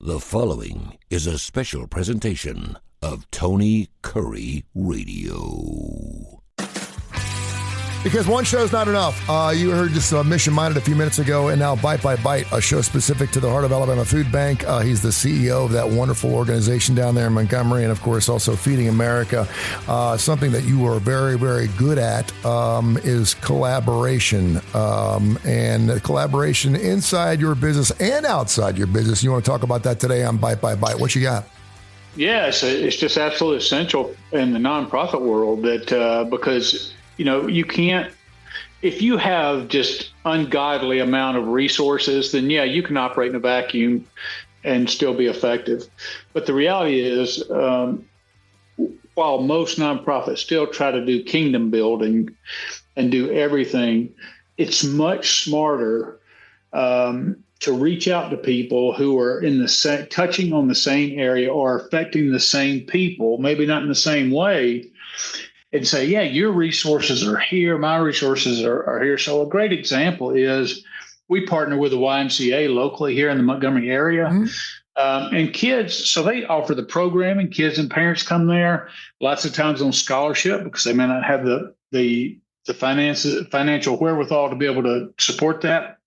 The following is a special presentation of Tony Kurre Radio. Because one show's not enough. You heard just Mission Minded a few minutes ago, and now Bite by Bite, a show specific to the Heart of Alabama Food Bank. He's the CEO of that wonderful organization down there in Montgomery, and of course also Feeding America. Something that you are very, very good at is collaboration, and collaboration inside your business and outside your business. You want to talk about that today on Bite by Bite. What you got? Yeah, it's just absolutely essential in the nonprofit world that because you can't, if you have just ungodly amount of resources, then yeah, you can operate in a vacuum and still be effective. But the reality is, while most nonprofits still try to do kingdom building and do everything, it's much smarter to reach out to people who are in the same, touching on the same area or affecting the same people, maybe not in the same way, and say, yeah, your resources are here, my resources are here. So a great example is we partner with the YMCA locally here in the Montgomery area. Mm-hmm. And kids, so they offer the programming. Kids and parents come there lots of times on scholarship because they may not have the financial wherewithal to be able to support that.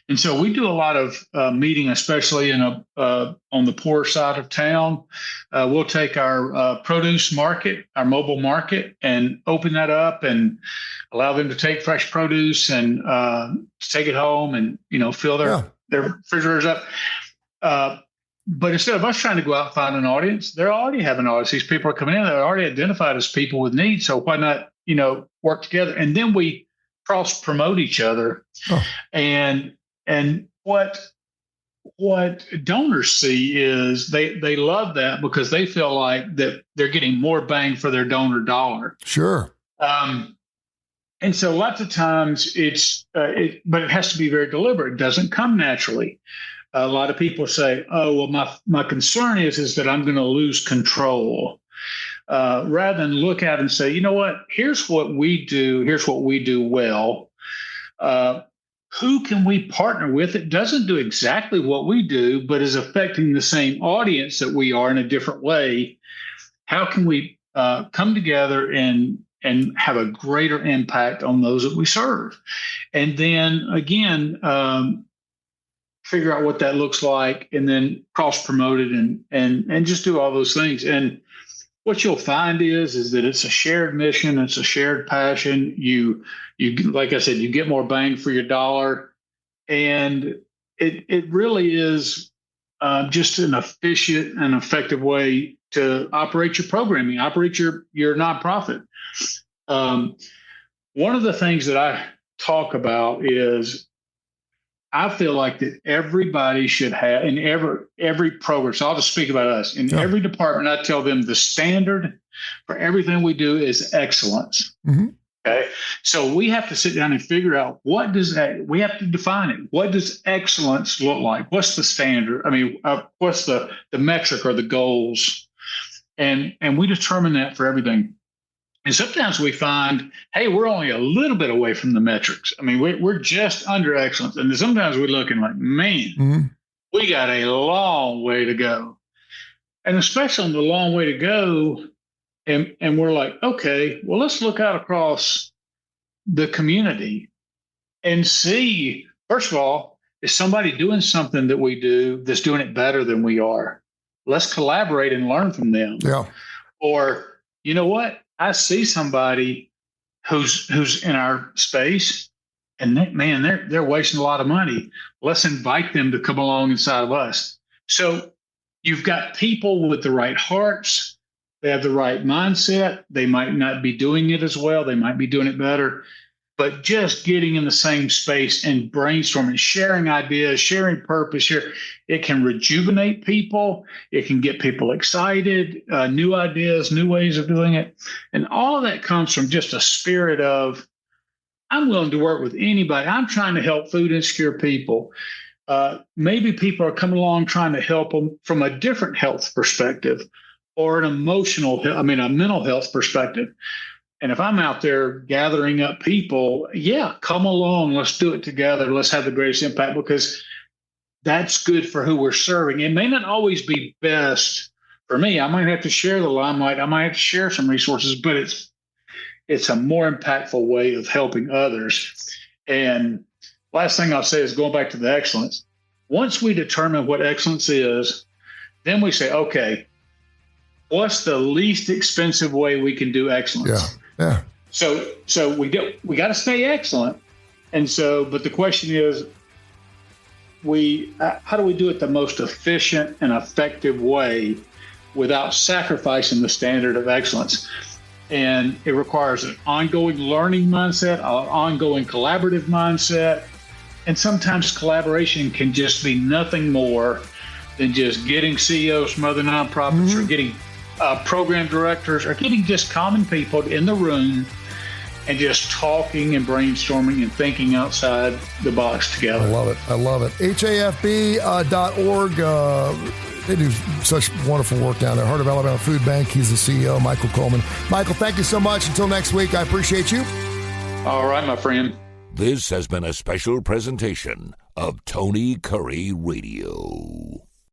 And so we do a lot of meeting, especially on the poor side of town. We'll take our produce market, our mobile market, and open that up and allow them to take fresh produce and take it home and fill their refrigerators up. But instead of us trying to go out and find an audience, they already have an audience. These people are coming in; they're already identified as people with needs. So why not work together? And then we cross promote each other, And what donors see is they love that because they feel like that they're getting more bang for their donor dollar. Sure. And so lots of times but it has to be very deliberate. It doesn't come naturally. A lot of people say, oh, well, my concern is that I'm going to lose control. Rather than look at it and say, you know what, here's what we do. Here's what we do well. Who can we partner with that doesn't do exactly what we do, but is affecting the same audience that we are in a different way? How can we come together and have a greater impact on those that we serve? And then again, figure out what that looks like and then cross promote it and just do all those things. And what you'll find is that it's a shared mission. It's a shared passion. You, like I said, you get more bang for your dollar, and it really is just an efficient and effective way to operate your programming, operate your nonprofit. One of the things that I talk about is I feel like that everybody should have in every program. So I'll just speak about us. In every department, I tell them the standard for everything we do is excellence. Mm-hmm. Okay. So we have to sit down and figure out we have to define it. What does excellence look like? What's the standard? I mean, what's the metric or the goals? And we determine that for everything. And sometimes we find, hey, we're only a little bit away from the metrics. I mean, we're just under excellence. And sometimes we're looking like, man, we got a long way to go. And especially on the long way to go, and we're like, okay, well, let's look out across the community and see, first of all, is somebody doing something that we do that's doing it better than we are? Let's collaborate and learn from them. Yeah. Or, you know what? I see somebody who's in our space, and they're wasting a lot of money. Let's invite them to come along inside of us. So you've got people with the right hearts. They have the right mindset. They might not be doing it as well. They might be doing it better. But just getting in the same space and brainstorming, sharing ideas, sharing purpose here, it can rejuvenate people. It can get people excited, new ideas, new ways of doing it. And all of that comes from just a spirit of, I'm willing to work with anybody. I'm trying to help food insecure people. Maybe people are coming along trying to help them from a different health perspective or a mental health perspective. And if I'm out there gathering up people, yeah, come along. Let's do it together. Let's have the greatest impact, because that's good for who we're serving. It may not always be best for me. I might have to share the limelight. I might have to share some resources, but it's a more impactful way of helping others. And last thing I'll say is going back to the excellence. Once we determine what excellence is, then we say, okay, what's the least expensive way we can do excellence? Yeah. So we got to stay excellent. And so, but the question is, how do we do it the most efficient and effective way without sacrificing the standard of excellence? And it requires an ongoing learning mindset, an ongoing collaborative mindset. And sometimes collaboration can just be nothing more than just getting CEOs from other nonprofits or getting program directors or getting just common people in the room and just talking and brainstorming and thinking outside the box together. I love it. HAFB.org. They do such wonderful work down there. Heart of Alabama Food Bank. He's the CEO, Michael Coleman. Michael, thank you so much. Until next week, I appreciate you. All right, my friend. This has been a special presentation of Tony Curry Radio.